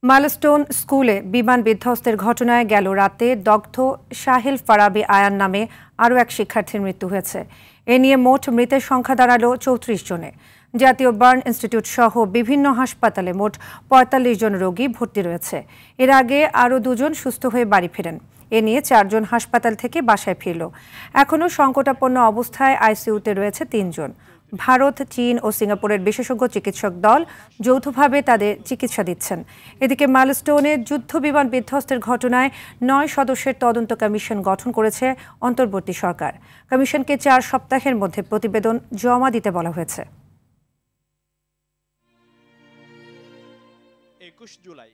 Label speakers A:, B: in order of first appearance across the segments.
A: Milestone স্কুলে বিমান বিধ্বস্তের ঘটনায় গেল রাতে দগ্ধ সাহিল ফারাবী আয়ান নামে আরও এক শিক্ষার্থীর মৃত্যু হয়েছে। এ নিয়ে মোট মৃতের সংখ্যা দাঁড়ালো ৩৪ জনে। জাতীয় বার্ন ইনস্টিটিউট সহ বিভিন্ন হাসপাতালে মোট ৪৫ জন রোগী ভর্তি রয়েছে। এর আগে আরও ২ জন সুস্থ হয়ে বাড়ি ফেরেন। এ নিয়ে ৪ জন হাসপাতাল থেকে বাসায় ফিরল। এখনও সংকটাপন্ন অবস্থায় আইসিইউতে রয়েছে ৩ জন। ভারত, চীন ও সিঙ্গাপুরের বিশেষজ্ঞ চিকিৎসক দল যৌথভাবে তাদের চিকিৎসা দিচ্ছেন। এদিকে মাইলস্টোনে যুদ্ধ বিমান বিধ্বস্তের ঘটনায় ৯ সদস্যের তদন্ত কমিশন গঠন করেছে অন্তর্বর্তী সরকার। কমিশনকে ৪ সপ্তাহের মধ্যে প্রতিবেদন জমা দিতে বলা হয়েছে।
B: ২১ জুলাই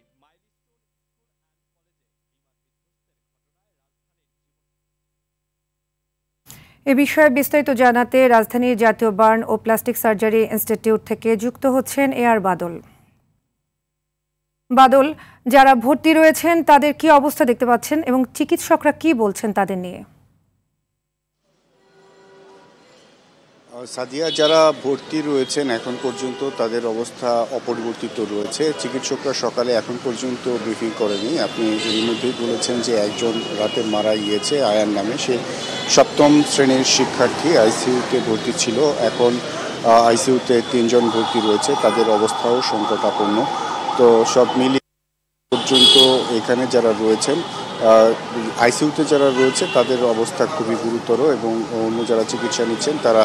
A: এ বিষয়ে বিস্তারিত জানাতে রাজধানীর জাতীয় বার্ন ও প্লাস্টিক সার্জারি ইনস্টিটিউট থেকে যুক্ত হচ্ছেন এআর বাদল। বাদল, যারা ভর্তি রয়েছেন তাদের কি অবস্থা দেখতে পাচ্ছেন এবং চিকিৎসকরা কি বলছেন তাদের নিয়ে?
C: সাদিয়া, যারা ভর্তি রয়েছেন এখন পর্যন্ত তাদের অবস্থা অপরিবর্তিত রয়েছে। চিকিৎসকরা সকালে এখন পর্যন্ত ব্রিফিং করেনি। আপনি এর মধ্যেই বলেছেন যে একজন রাতে মারা গিয়েছে আয়ান নামে, সে ৭ম শ্রেণীর শিক্ষার্থী, আইসিইউতে ভর্তি ছিল। এখন আইসিইউতে ৩ জন ভর্তি রয়েছে, তাদের অবস্থাও সংকটাপন্ন। তো সব মিলিয়ে পর্যন্ত এখানে যারা রয়েছেন, আইসিইউতে যারা রয়েছে তাদের অবস্থা খুবই গুরুতর এবং অন্য যারা চিকিৎসা নিচ্ছেন তারা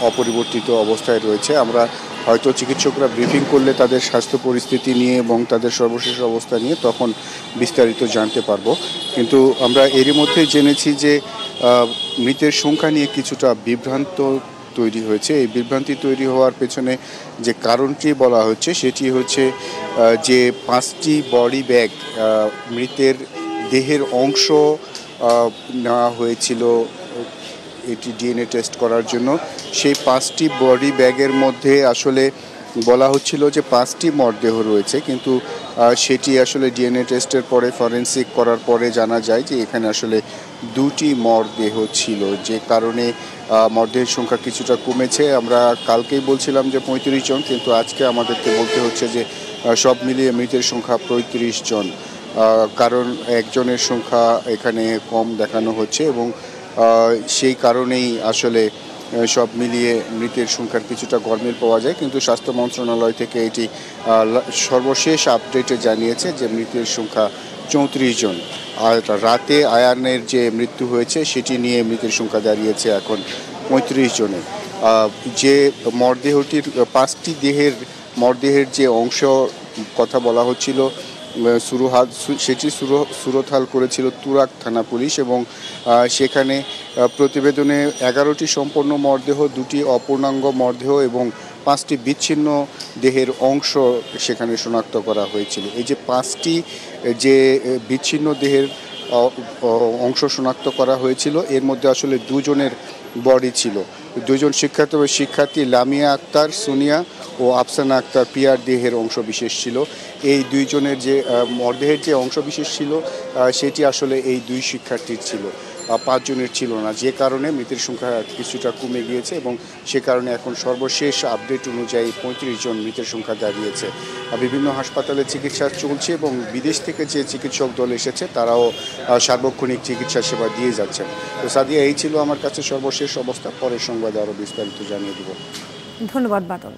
C: অপরিবর্তিত অবস্থায় রয়েছে। আমরা হয়তো চিকিৎসকরা ব্রিফিং করলে তাদের স্বাস্থ্য পরিস্থিতি নিয়ে এবং তাদের সর্বশেষ অবস্থা নিয়ে তখন বিস্তারিত জানতে পারবো। কিন্তু আমরা এরই মধ্যে জেনেছি যে মৃতের সংখ্যা নিয়ে কিছুটা বিভ্রান্ত তৈরি হয়েছে। এই বিভ্রান্তি তৈরি হওয়ার পেছনে যে কারণটি বলা হচ্ছে সেটি হচ্ছে যে 5টি বডি ব্যাগ মৃতের দেহের অংশ নেওয়া হয়েছিল এটি ডিএনএ টেস্ট করার জন্য। সেই 5টি বডি ব্যাগের মধ্যে আসলে বলা হচ্ছিল যে 5টি মরদেহ রয়েছে, কিন্তু সেটি আসলে ডিএনএ টেস্টের পরে ফরেনসিক করার পরে জানা যায় যে এখানে আসলে 2টি মরদেহ ছিল, যে কারণে মরদেহের সংখ্যা কিছুটা কমেছে। আমরা কালকেই বলছিলাম যে 35 জন, কিন্তু আজকে আমাদেরকে বলতে হচ্ছে যে সব মিলিয়ে মৃতের সংখ্যা 35 জন। কারণ একজনের সংখ্যা এখানে কম দেখানো হচ্ছে এবং সেই কারণেই আসলে সব মিলিয়ে মৃতের সংখ্যার কিছুটা গরমিল পাওয়া যায়। কিন্তু স্বাস্থ্য মন্ত্রণালয় থেকে এটি সর্বশেষ আপডেটে জানিয়েছে যে মৃতের সংখ্যা 34 জন। আর রাতে আয়ানের যে মৃত্যু হয়েছে সেটি নিয়ে মৃতের সংখ্যা দাঁড়িয়েছে এখন 35 জনে। যে মরদেহটির 5টি মরদেহের যে অংশ কথা বলা হচ্ছিল সেটি সুরতহাল করেছিল তুরাগ থানা পুলিশ এবং সেখানে প্রতিবেদনে 11টি সম্পূর্ণ মরদেহ, 2টি অপূর্ণাঙ্গ মরদেহ এবং 5টি বিচ্ছিন্ন দেহের অংশ সেখানে শনাক্ত করা হয়েছিল। এই যে 5টি যে বিচ্ছিন্ন দেহের অংশ শনাক্ত করা হয়েছিল এর মধ্যে আসলে 2 জনের বডি ছিল। 2 জন শিক্ষার্থী লামিয়া আক্তার সোনিয়া ও আফসানা আক্তার পিয়ার দেহের অংশ বিশেষ ছিল। এই 2 জনের যে মরদেহের যে অংশ বিশেষ ছিল সেটি আসলে এই 2 শিক্ষার্থীর ছিল, 5 জনের ছিল না, যে কারণে মৃতের সংখ্যা কিছুটা কমে গিয়েছে এবং সে কারণে এখন সর্বশেষ আপডেট অনুযায়ী 35 জন মৃতের সংখ্যা দাঁড়িয়েছে। বিভিন্ন হাসপাতালে চিকিৎসা চলছে এবং বিদেশ থেকে যে চিকিৎসক দল এসেছে তারাও সার্বক্ষণিক চিকিৎসা সেবা দিয়ে যাচ্ছেন। তো সাদিয়া, এই ছিল আমার কাছে সর্বশেষ অবস্থা। পরের সংবাদে আরও বিস্তারিত জানিয়ে দেব।
A: ধন্যবাদ বাদল।